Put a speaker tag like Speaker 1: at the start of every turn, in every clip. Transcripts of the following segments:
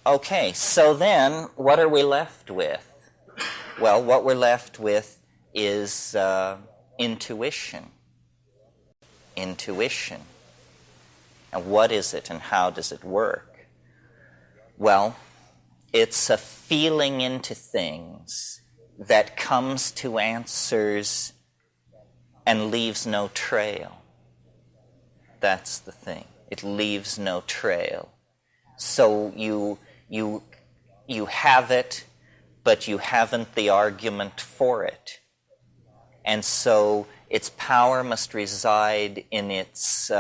Speaker 1: Okay, so then what are we left with? Well, what we're left with is intuition. Intuition. And what is it and how does it work? Well, it's a feeling into things that comes to answers and leaves no trail. That's the thing. It leaves no trail. So you have it, but you haven't the argument for it. And so its power must reside in its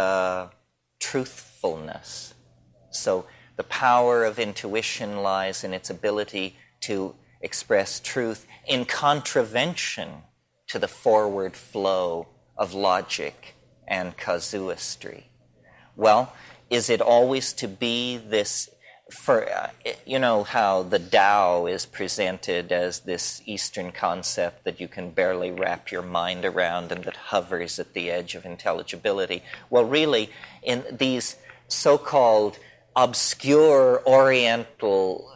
Speaker 1: truthfulness. So the power of intuition lies in its ability to express truth in contravention to the forward flow of logic and casuistry. Well, is it always to be this, you know how the Tao is presented as this Eastern concept that you can barely wrap your mind around and that hovers at the edge of intelligibility? Well, really, in these so-called obscure Oriental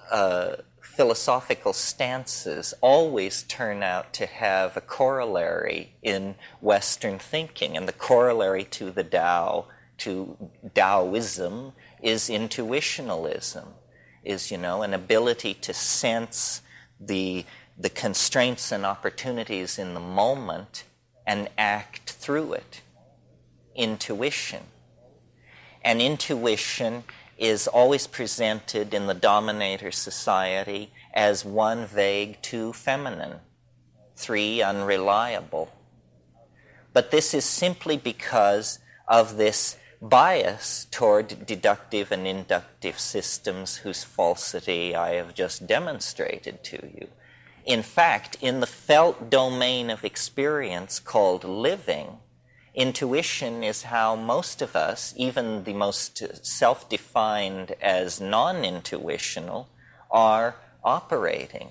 Speaker 1: philosophical stances always turn out to have a corollary in Western thinking, and the corollary to the Tao, to Taoism, is intuitionalism, is, an ability to sense the constraints and opportunities in the moment and act through it. Intuition. And intuition is always presented in the dominator society as 1 vague, 2 feminine, 3 unreliable. But this is simply because of this bias toward deductive and inductive systems whose falsity I have just demonstrated to you. In fact, in the felt domain of experience called living, intuition is how most of us, even the most self-defined as non-intuitional, are operating.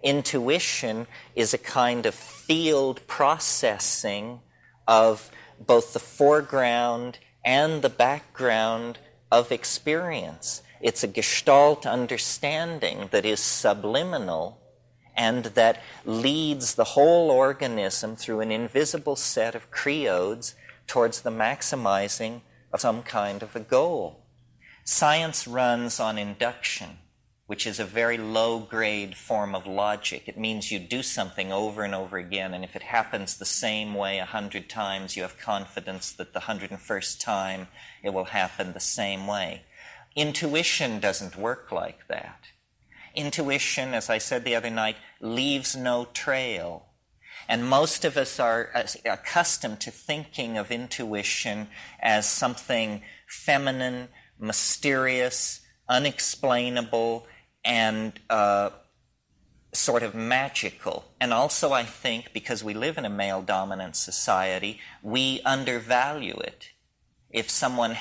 Speaker 1: Intuition is a kind of field processing of both the foreground and the background of experience. It's a gestalt understanding that is subliminal and that leads the whole organism through an invisible set of creodes towards the maximizing of some kind of a goal. Science runs on induction, which is a very low-grade form of logic. It means you do something over and over again, and if it happens the same way 100 times, you have confidence that the 101st time it will happen the same way. Intuition doesn't work like that. Intuition, as I said the other night, leaves no trail. And most of us are accustomed to thinking of intuition as something feminine, mysterious, unexplainable, and sort of magical. And also, I think, because we live in a male-dominant society, we undervalue it. If someone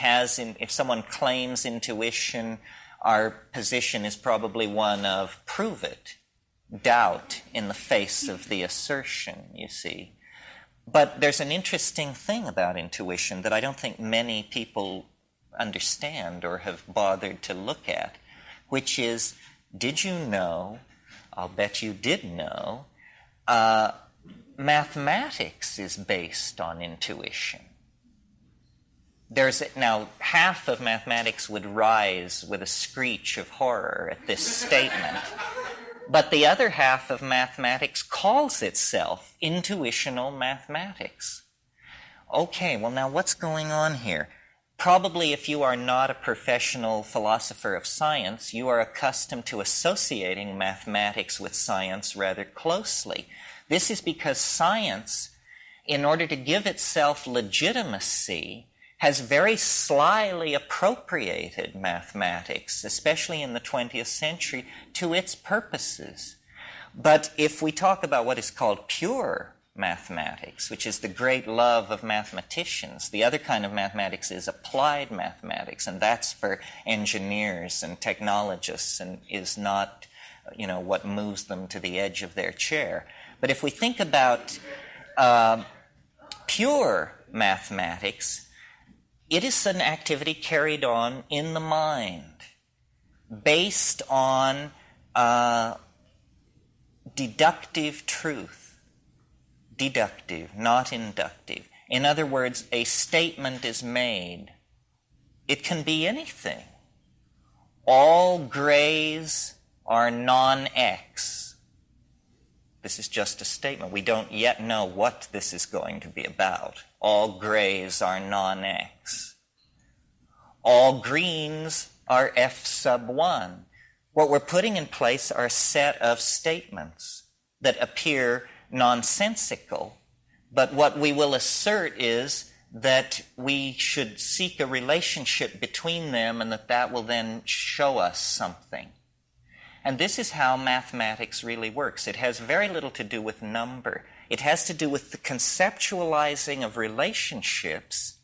Speaker 1: claims intuition, our position is probably one of prove it, doubt in the face of the assertion, you see. But there's an interesting thing about intuition that I don't think many people understand or have bothered to look at, which is, did you know, I'll bet you did know, mathematics is based on intuition. Now, half of mathematics would rise with a screech of horror at this statement. But the other half of mathematics calls itself intuitional mathematics. Okay, well now what's going on here? Probably if you are not a professional philosopher of science, you are accustomed to associating mathematics with science rather closely. This is because science, in order to give itself legitimacy, has very slyly appropriated mathematics, especially in the 20th century, to its purposes. But if we talk about what is called pure mathematics, which is the great love of mathematicians, the other kind of mathematics is applied mathematics, and that's for engineers and technologists and is not, what moves them to the edge of their chair. But if we think about pure mathematics, it is an activity carried on in the mind. based on deductive truth. Deductive, not inductive. In other words, a statement is made. It can be anything. All grays are non-X. This is just a statement. We don't yet know what this is going to be about. All grays are non-X. All greens are F sub 1. What we're putting in place are a set of statements that appear nonsensical, but what we will assert is that we should seek a relationship between them and that will then show us something. And this is how mathematics really works. It has very little to do with number. It has to do with the conceptualizing of relationships,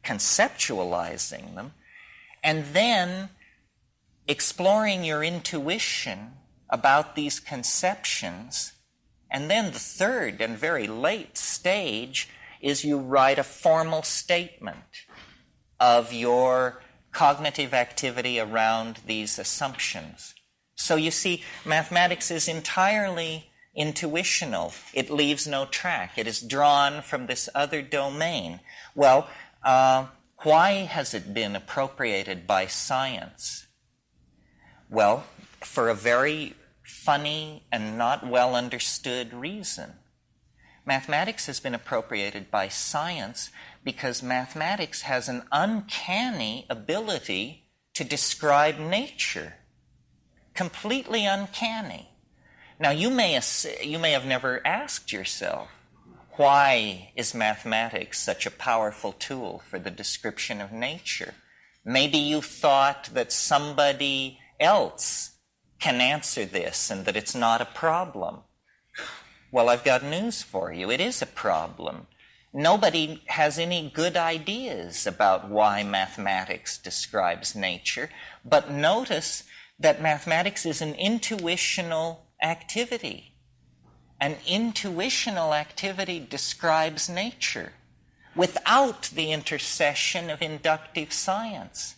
Speaker 1: conceptualizing them, and then exploring your intuition about these conceptions. And then the third and very late stage is you write a formal statement of your cognitive activity around these assumptions. So you see, mathematics is entirely intuitional. It leaves no track. It is drawn from this other domain. Well, why has it been appropriated by science? Well, for a very funny and not well understood reason. Mathematics has been appropriated by science because mathematics has an uncanny ability to describe nature. Completely uncanny. Now, you may have never asked yourself, why is mathematics such a powerful tool for the description of nature? Maybe you thought that somebody else can answer this and that it's not a problem. Well, I've got news for you. It is a problem. Nobody has any good ideas about why mathematics describes nature, but notice that mathematics is an intuitional activity. An intuitional activity describes nature without the intercession of inductive science.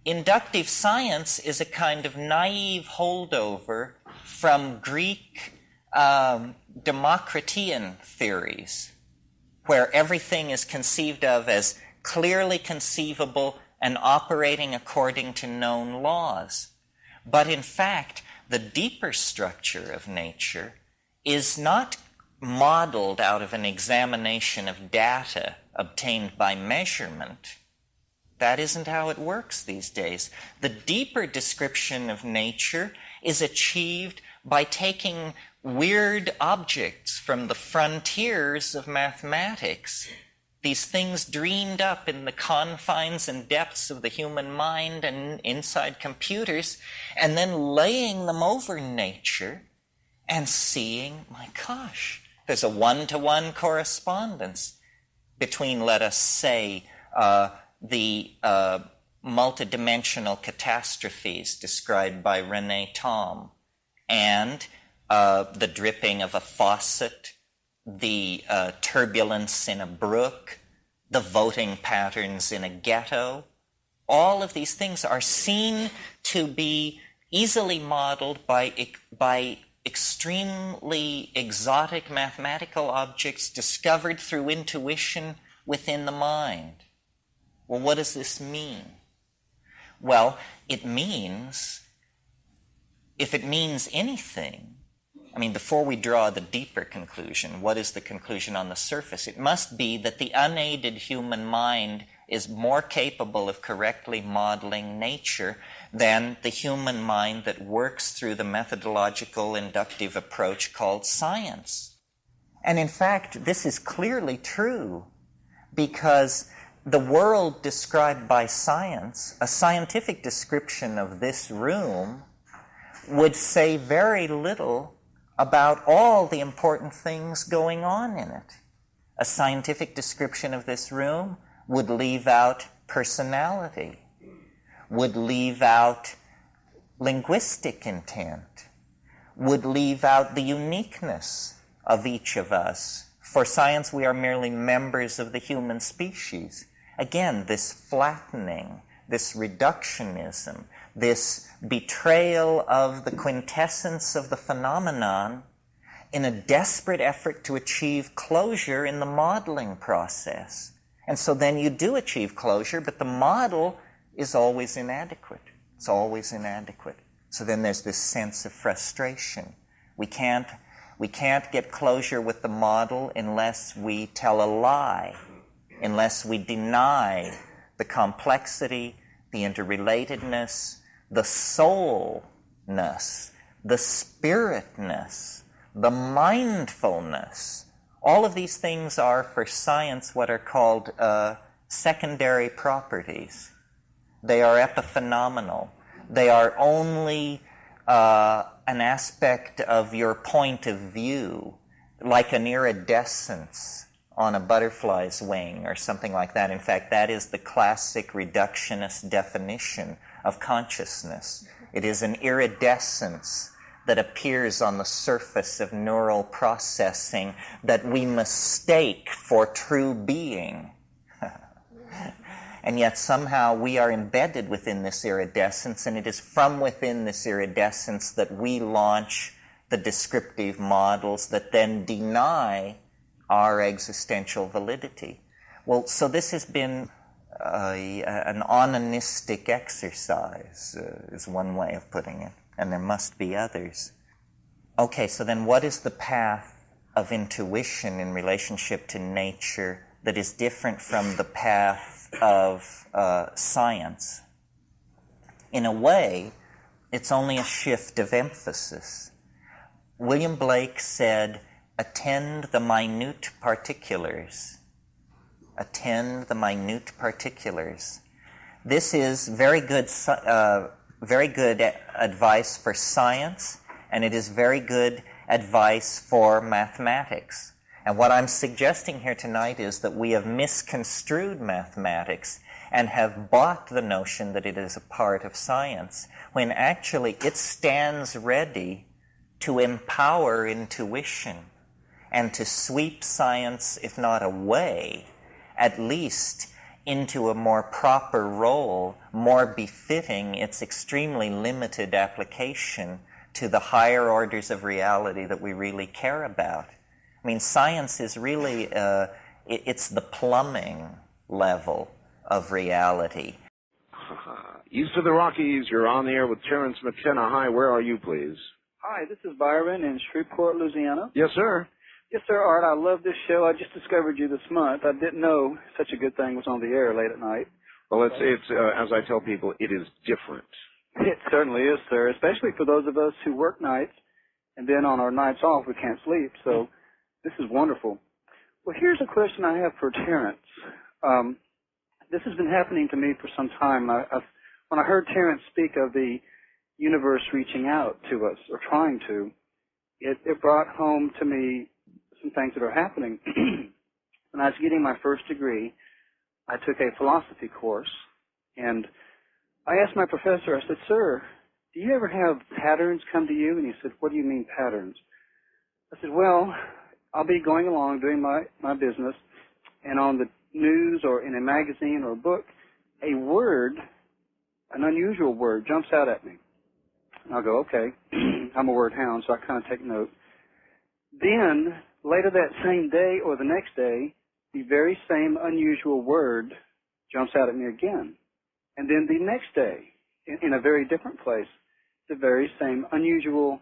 Speaker 1: Inductive science is a kind of naive holdover from Greek Democritean theories, where everything is conceived of as clearly conceivable and operating according to known laws. But in fact, the deeper structure of nature is not modeled out of an examination of data obtained by measurement. That isn't how it works these days. The deeper description of nature is achieved by taking weird objects from the frontiers of mathematics, these things dreamed up in the confines and depths of the human mind and inside computers, and then laying them over nature and seeing, my gosh, there's a one-to-one correspondence between, let us say, the multidimensional catastrophes described by René Thom and the dripping of a faucet, the turbulence in a brook, the voting patterns in a ghetto. All of these things are seen to be easily modeled by extremely exotic mathematical objects discovered through intuition within the mind. Well, what does this mean? Well, it means, if it means anything, I mean, before we draw the deeper conclusion, what is the conclusion on the surface? It must be that the unaided human mind is more capable of correctly modeling nature than the human mind that works through the methodological inductive approach called science. And in fact, this is clearly true because the world described by science, a scientific description of this room, would say very little about all the important things going on in it. A scientific description of this room would leave out personality, would leave out linguistic intent, would leave out the uniqueness of each of us. For science, we are merely members of the human species. Again, this flattening, this reductionism, this betrayal of the quintessence of the phenomenon in a desperate effort to achieve closure in the modeling process. And so then you do achieve closure, but the model is always inadequate. It's always inadequate. So then there's this sense of frustration. We can't get closure with the model unless we tell a lie, unless we deny the complexity, the interrelatedness, the soulness, the spiritness, the mindfulness. All of these things are, for science, what are called secondary properties. They are epiphenomenal. They are only an aspect of your point of view, like an iridescence on a butterfly's wing or something like that. In fact, that is the classic reductionist definition of consciousness. It is an iridescence that appears on the surface of neural processing that we mistake for true being. And yet somehow we are embedded within this iridescence, and it is from within this iridescence that we launch the descriptive models that then deny our existential validity. Well, so this has been an onanistic exercise, is one way of putting it, and there must be others. Okay, so then what is the path of intuition in relationship to nature that is different from the path of science? In a way, it's only a shift of emphasis. William Blake said, attend the minute particulars. Attend the minute particulars. This is very good advice for science, and it is very good advice for mathematics. And what I'm suggesting here tonight is that we have misconstrued mathematics and have bought the notion that it is a part of science, when actually it stands ready to empower intuition and to sweep science, if not away, at least into a more proper role, more befitting its extremely limited application to the higher orders of reality that we really care about. I mean, science is really, it's the plumbing level of reality.
Speaker 2: East of the Rockies, you're on the air with Terence McKenna. Hi, where are you, please?
Speaker 3: Hi, this is Byron in Shreveport, Louisiana.
Speaker 2: Yes, sir.
Speaker 3: Yes, sir, Art. I love this show. I just discovered you this month. I didn't know such a good thing was on the air late at night.
Speaker 2: Well, it's as I tell people, it is different.
Speaker 3: It certainly is, sir, especially for those of us who work nights, and then on our nights off we can't sleep. So this is wonderful. Well, here's a question I have for Terence. This has been happening to me for some time. When I heard Terence speak of the universe reaching out to us, or trying to, it brought home to me some things that are happening. When I was getting my first degree, I took a philosophy course, and I asked my professor, I said, "Sir, do you ever have patterns come to you?" And he said, "What do you mean patterns?" I said, "Well, I'll be going along doing my business, and on the news or in a magazine or a book, a word, an unusual word, jumps out at me. And I'll go, okay, I'm a word hound, so I kind of take note. Then, later that same day or the next day, the very same unusual word jumps out at me again. And then the next day, in a very different place, the very same unusual,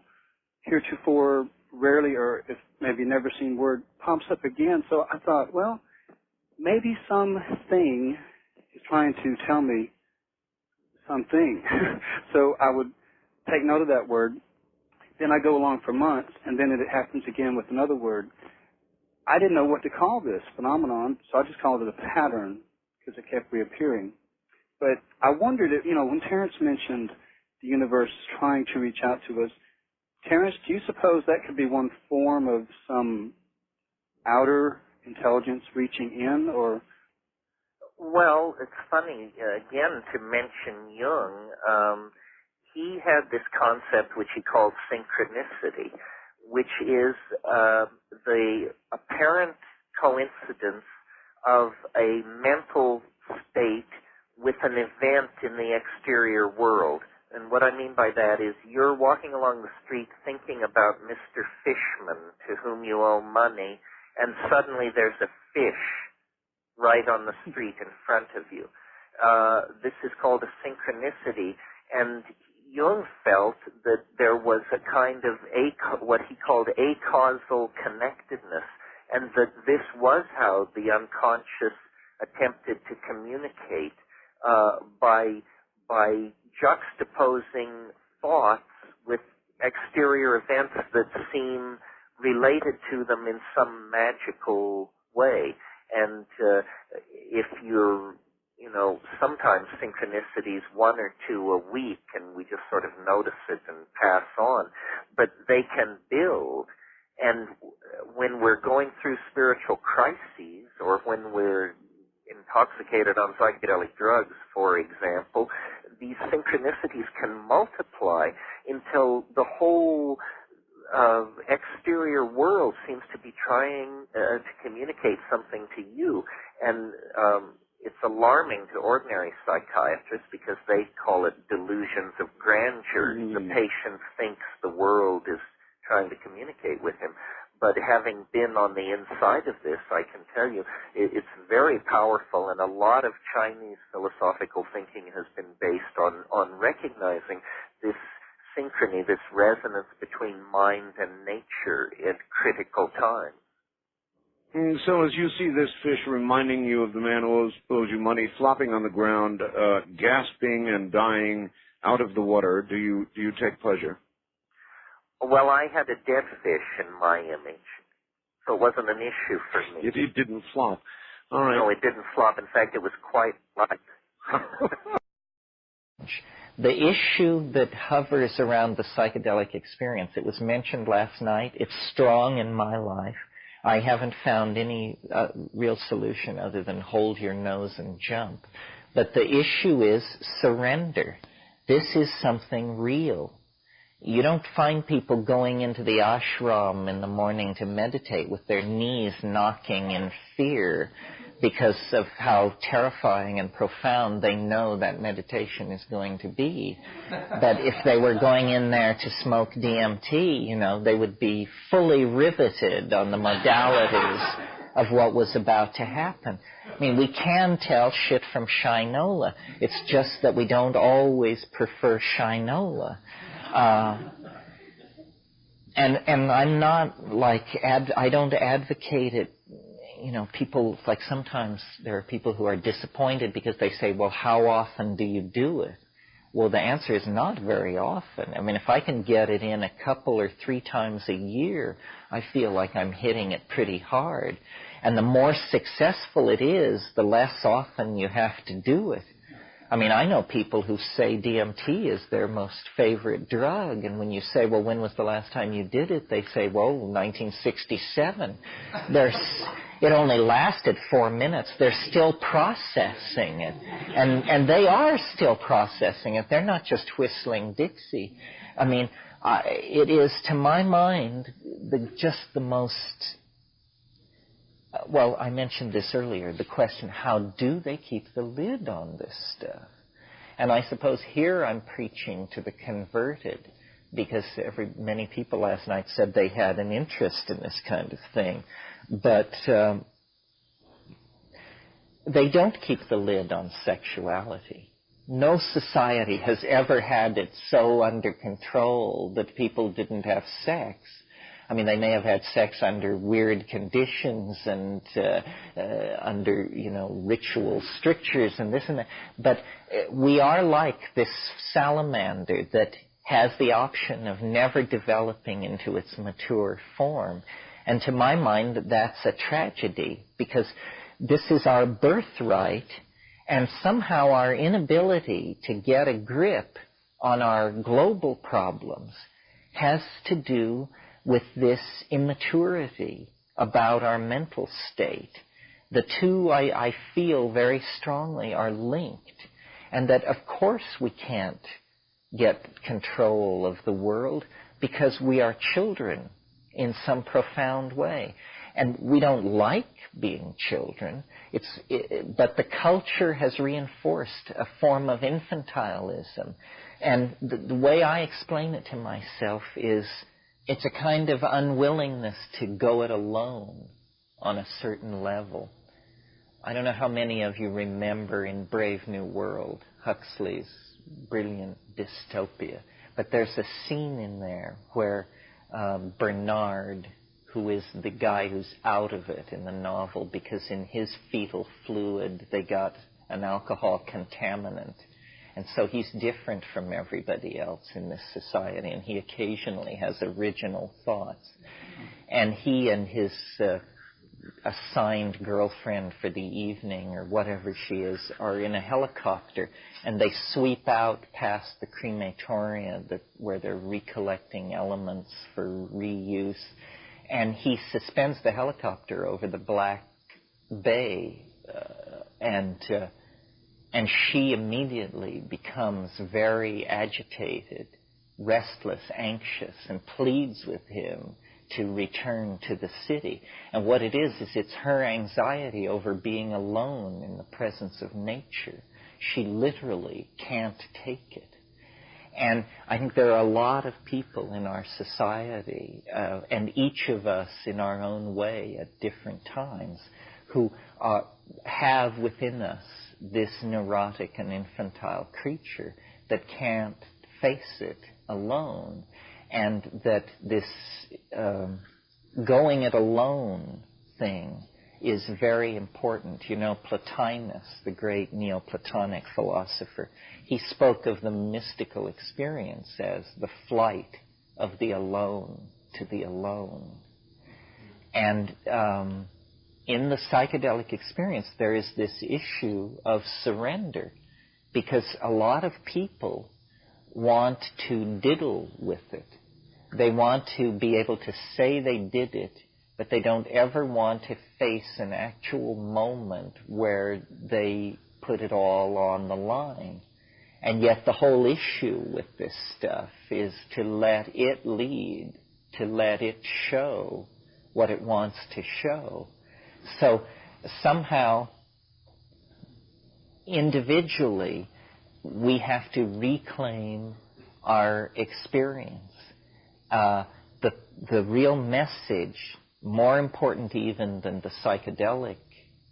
Speaker 3: heretofore rarely or if maybe never seen word pops up again. So I thought, well, maybe something is trying to tell me something. So I would take note of that word. Then I go along for months, and then it happens again with another word. I didn't know what to call this phenomenon, so I just called it a pattern because it kept reappearing. But I wondered if, when Terence mentioned the universe trying to reach out to us, Terence, do you suppose that could be one form of some outer intelligence reaching in, or?
Speaker 1: Well, it's funny, again, to mention Jung. He had this concept which he called synchronicity, which is the apparent coincidence of a mental state
Speaker 4: with an event in the exterior world. And what I mean by that is you're walking along the street thinking about Mr. Fishman to whom you owe money, and suddenly there's a fish right on the street in front of you. This is called a synchronicity, and Jung felt that there was a kind of what he called acausal connectedness, and that this was how the unconscious attempted to communicate by juxtaposing thoughts with exterior events that seem related to them in some magical way. And if you're, sometimes synchronicities 1 or 2 a week, and we just sort of notice it and pass on, but they can build. And when we're going through spiritual crises, or when we're intoxicated on psychedelic drugs, for example, these synchronicities can multiply until the whole exterior world seems to be trying to communicate something to you. And it's alarming to ordinary psychiatrists because they call it delusions of grandeur. The patient thinks the world is trying to communicate with him. But having been on the inside of this, I can tell you it's very powerful, and a lot of Chinese philosophical thinking has been based on recognizing this synchrony, this resonance between mind and nature at critical times.
Speaker 2: So as you see this fish reminding you of the man who owes you money, flopping on the ground, gasping and dying out of the water, do you take pleasure?
Speaker 4: Well, I had a dead fish in my image, so it wasn't an issue for me.
Speaker 2: It didn't flop. All right.
Speaker 4: No, it didn't flop. In fact, it was quite light.
Speaker 1: The issue that hovers around the psychedelic experience, it was mentioned last night, it's strong in my life. I haven't found any real solution other than hold your nose and jump. But the issue is surrender. This is something real. You don't find people going into the ashram in the morning to meditate with their knees knocking in fear because of how terrifying and profound they know that meditation is going to be. But if they were going in there to smoke DMT, they would be fully riveted on the modalities of what was about to happen. I mean, we can tell shit from shinola. It's just that we don't always prefer shinola. And I'm not like, I don't advocate it. People, like sometimes there are people who are disappointed because they say, well, how often do you do it? Well, the answer is not very often. I mean, if I can get it in a couple or 3 times a year, I feel like I'm hitting it pretty hard. And the more successful it is, the less often you have to do it. I mean, I know people who say DMT is their most favorite drug, and when you say, well, when was the last time you did it? They say, well, 1967. It only lasted 4 minutes. They're still processing it, and they are still processing it. They're not just whistling Dixie. I mean, it is, to my mind, just the most... Well, I mentioned this earlier, the question, how do they keep the lid on this stuff? And I suppose here I'm preaching to the converted, because many people last night said they had an interest in this kind of thing. But they don't keep the lid on sexuality. No society has ever had it so under control that people didn't have sex. I mean, they may have had sex under weird conditions and under, ritual strictures and this and that. But we are like this salamander that has the option of never developing into its mature form. And to my mind, that's a tragedy, because this is our birthright, and somehow our inability to get a grip on our global problems has to do with this immaturity about our mental state. The two, I feel very strongly, are linked, and that, of course, we can't get control of the world because we are children in some profound way. And we don't like being children, but the culture has reinforced a form of infantilism. And the way I explain it to myself is it's a kind of unwillingness to go it alone on a certain level. I don't know how many of you remember in Brave New World, Huxley's brilliant dystopia, but there's a scene in there where Bernard, who is the guy who's out of it in the novel because in his fetal fluid they got an alcohol contaminant. And so he's different from everybody else in this society, and he occasionally has original thoughts. And he and his assigned girlfriend for the evening, or whatever she is, are in a helicopter, and they sweep out past the crematoria where they're recollecting elements for reuse. And he suspends the helicopter over the black bay, and she immediately becomes very agitated, restless, anxious, and pleads with him to return to the city. And what it is it's her anxiety over being alone in the presence of nature. She literally can't take it. And I think there are a lot of people in our society, and each of us in our own way at different times, who have within us this neurotic and infantile creature that can't face it alone, and that this going it alone thing is very important. You know, Plotinus, the great Neoplatonic philosopher, he spoke of the mystical experience as the flight of the alone to the alone. And in the psychedelic experience, there is this issue of surrender, because a lot of people want to diddle with it. They want to be able to say they did it, but they don't ever want to face an actual moment where they put it all on the line. And yet the whole issue with this stuff is to let it lead, to let it show what it wants to show. So somehow, individually, we have to reclaim our experience. The real message, more important even than the psychedelic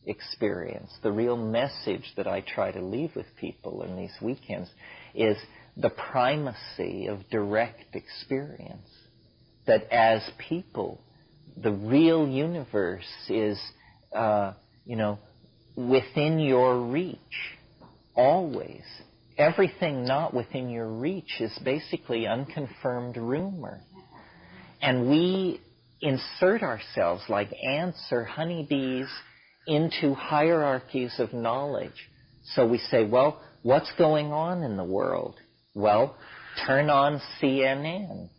Speaker 1: experience, the real message that I try to leave with people in these weekends is the primacy of direct experience. That as people, the real universe is, within your reach, always. Everything not within your reach is basically unconfirmed rumor. And we insert ourselves like ants or honeybees into hierarchies of knowledge. So we say, well, what's going on in the world? Well, turn on CNN.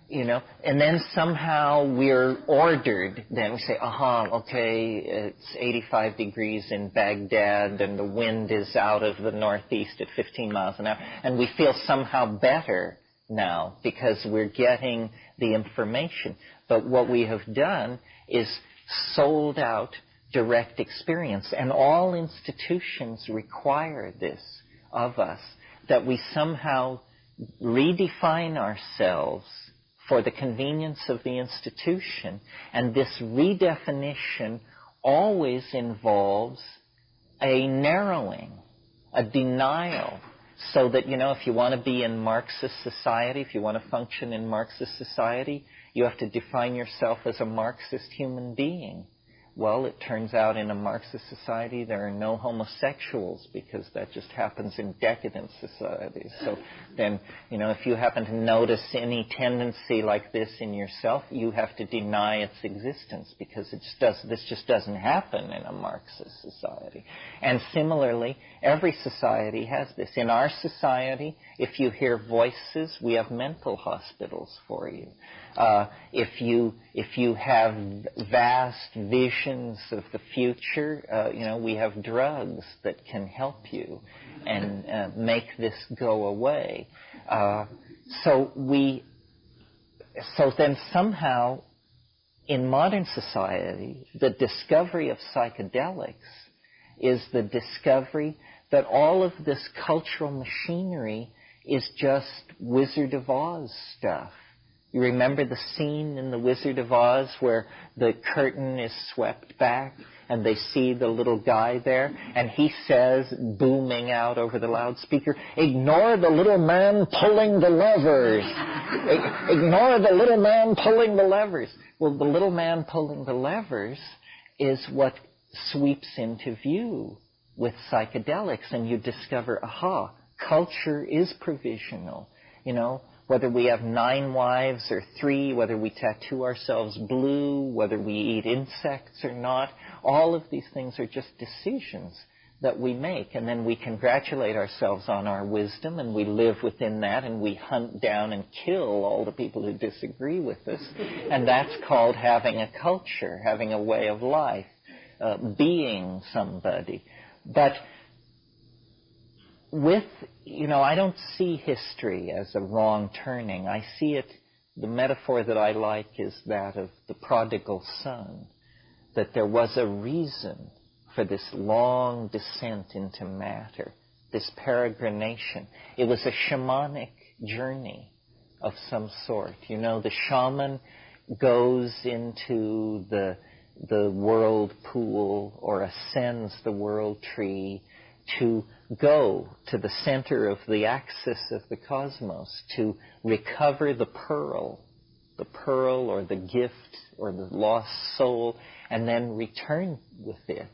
Speaker 1: And then somehow we're ordered. Then we say, okay, it's 85 degrees in Baghdad and the wind is out of the northeast at 15 miles an hour. And we feel somehow better now because we're getting the information. But what we have done is sold out direct experience. And all institutions require this of us, that we somehow redefine ourselves for the convenience of the institution. And this redefinition always involves a narrowing, a denial, so that, if you want to be in Marxist society, if you want to function in Marxist society, you have to define yourself as a Marxist human being. Well, it turns out in a Marxist society there are no homosexuals, because that just happens in decadent societies. So then, if you happen to notice any tendency like this in yourself, you have to deny its existence, because this just doesn't happen in a Marxist society. And similarly, every society has this. In our society, if you hear voices, we have mental hospitals for you. If you have vast visions of the future, we have drugs that can help you and make this go away. So then somehow in modern society, the discovery of psychedelics is the discovery that all of this cultural machinery is just Wizard of Oz stuff. You remember the scene in The Wizard of Oz where the curtain is swept back and they see the little guy there, and he says, booming out over the loudspeaker, "Ignore the little man pulling the levers. Ignore the little man pulling the levers." Well, the little man pulling the levers is what sweeps into view with psychedelics, and you discover, aha, culture is provisional. You know, whether we have 9 wives or 3, whether we tattoo ourselves blue, whether we eat insects or not, all of these things are just decisions that we make. And then we congratulate ourselves on our wisdom, and we live within that, and we hunt down and kill all the people who disagree with us. And that's called having a culture, having a way of life, being somebody. But I don't see history as a wrong turning. I see it, the metaphor that I like is that of the prodigal son, that there was a reason for this long descent into matter, this peregrination. It was a shamanic journey of some sort. You know, the shaman goes into the world pool or ascends the world tree to go to the center of the axis of the cosmos, to recover the pearl or the gift or the lost soul, and then return with it.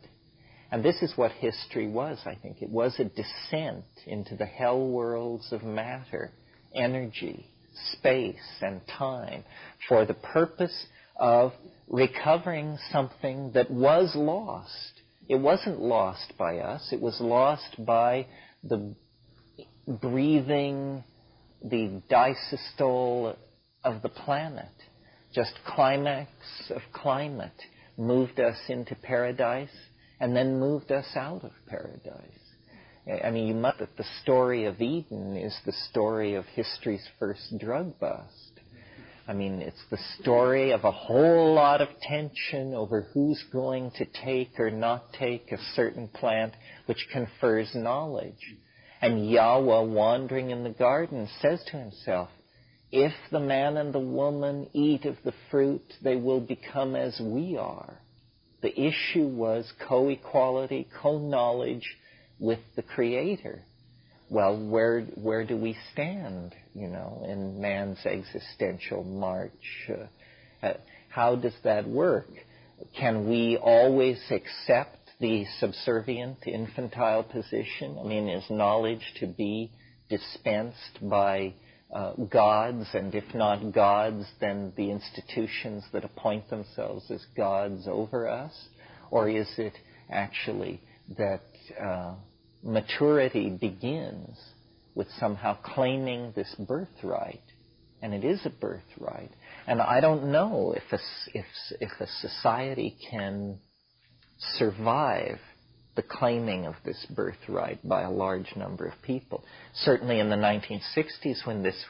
Speaker 1: And this is what history was, I think. It was a descent into the hell worlds of matter, energy, space, and time, for the purpose of recovering something that was lost. It wasn't lost by us. It was lost by the breathing, the disystole of the planet. Just climax of climate moved us into paradise and then moved us out of paradise. I mean, you must that the story of Eden is the story of history's first drug bust. I mean, it's the story of a whole lot of tension over who's going to take or not take a certain plant which confers knowledge. And Yahweh, wandering in the garden, says to himself, if the man and the woman eat of the fruit, they will become as we are. The issue was co-equality, co-knowledge with the Creator. Well, where do we stand, in man's existential march? How does that work? Can we always accept the subservient, infantile position? I mean, is knowledge to be dispensed by gods, and if not gods, then the institutions that appoint themselves as gods over us? Or is it actually that maturity begins with somehow claiming this birthright? And it is a birthright. And I don't know if a society can survive the claiming of this birthright by a large number of people. Certainly in the 1960s, when this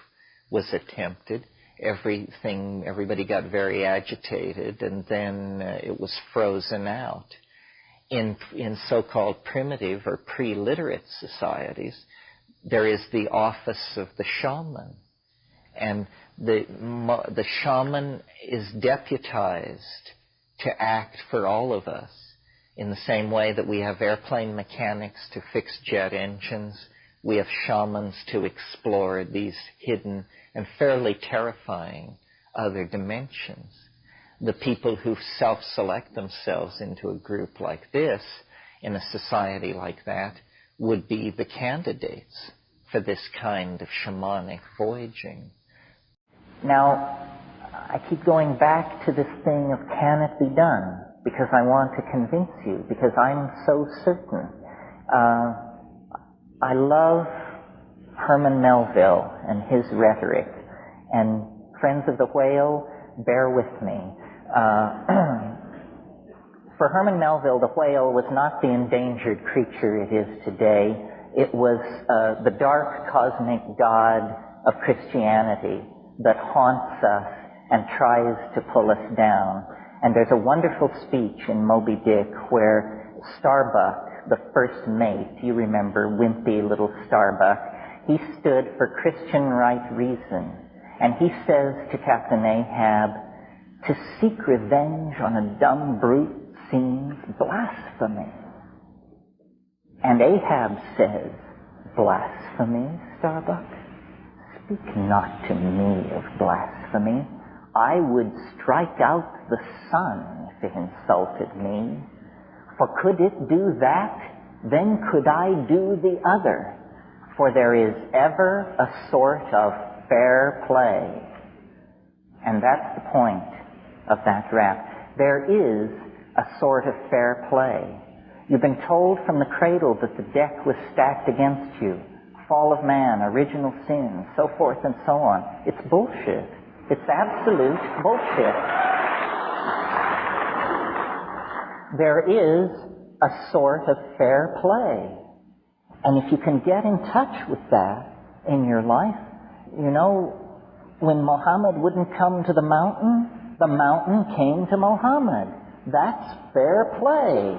Speaker 1: was attempted, everybody got very agitated, and then it was frozen out. In so-called primitive or pre-literate societies, there is the office of the shaman, and the shaman is deputized to act for all of us. In the same way that we have airplane mechanics to fix jet engines, we have shamans to explore these hidden and fairly terrifying other dimensions. The people who self-select themselves into a group like this, in a society like that, would be the candidates for this kind of shamanic voyaging. Now, I keep going back to this thing of can it be done? Because I want to convince you, because I'm so certain. I love Herman Melville and his rhetoric. And friends of the whale, bear with me. For Herman Melville, the whale was not the endangered creature it is today. It was the dark cosmic god of Christianity that haunts us
Speaker 5: and tries to pull us down. And there's a wonderful speech in Moby Dick where Starbuck, the first mate, you remember wimpy little Starbuck, he stood for Christian right reason. And he says to Captain Ahab, to seek revenge on a dumb brute seems blasphemy. And Ahab says, blasphemy, Starbuck? Speak not to me of blasphemy. I would strike out the sun if it insulted me. For could it do that, then could I do the other. For there is ever a sort of fair play. And that's the point of that rap. There is a sort of fair play. You've been told from the cradle that the deck was stacked against you. Fall of man, original sin, so forth and so on. It's bullshit. It's absolute bullshit. There is a sort of fair play. And if you can get in touch with that in your life, you know, when Muhammad wouldn't come to the mountain came to Muhammad. That's fair play.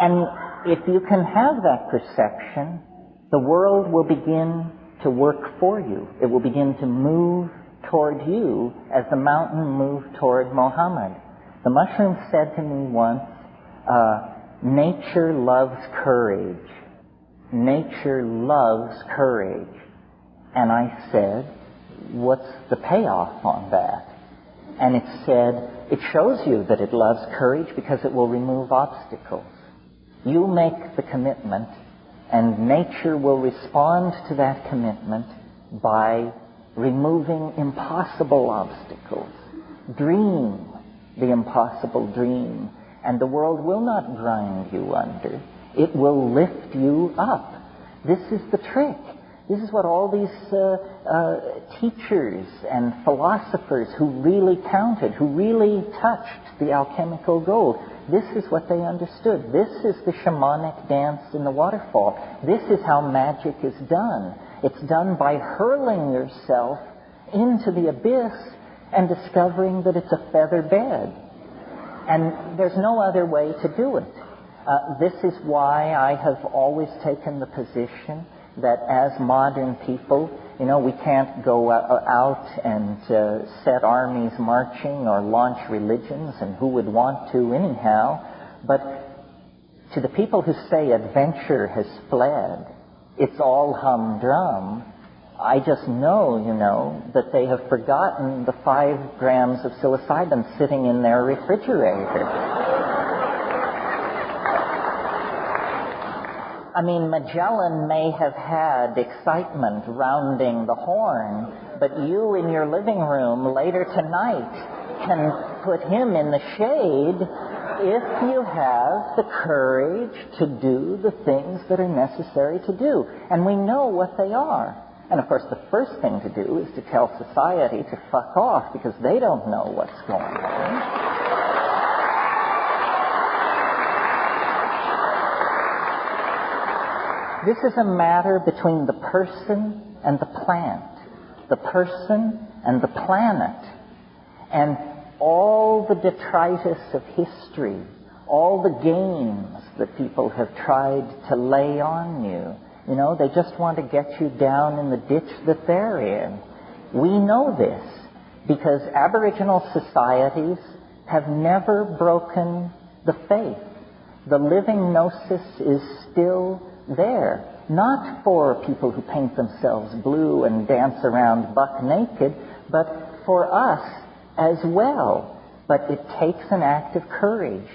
Speaker 5: And if you can have that perception, the world will begin to work for you. It will begin to move toward you as the mountain moved toward Muhammad. The mushroom said to me once, nature loves courage. Nature loves courage. And I said, what's the payoff on that? And it said, it shows you that it loves courage because it will remove obstacles. You make the commitment, and nature will respond to that commitment by removing impossible obstacles. Dream the impossible dream, and the world will not grind you under. It will lift you up. This is the trick. This is what all these teachers and philosophers who really counted, who really touched the alchemical gold, this is what they understood. This is the shamanic dance in the waterfall. This is how magic is done. It's done by hurling yourself into the abyss and discovering that it's a feather bed. And there's no other way to do it. This is why I have always taken the position that as modern people, you know, we can't go out and set armies marching or launch religions, and who would want to anyhow. But to the people who say adventure has fled, it's all humdrum, I just know, you know, that they have forgotten the 5 grams of psilocybin sitting in their refrigerator. I mean, Magellan may have had excitement rounding the Horn, but you in your living room later tonight can put him in the shade if you have the courage to do the things that are necessary to do. And we know what they are. And of course, the first thing to do is to tell society to fuck off, because they don't know what's going on. This is a matter between the person and the plant, the person and the planet. And all the detritus of history, all the games that people have tried to lay on you, you know, they just want to get you down in the ditch that they're in. We know this because Aboriginal societies have never broken the faith. The living gnosis is still there, not for people who paint themselves blue and dance around buck naked, but for us as well. But it takes an act of courage.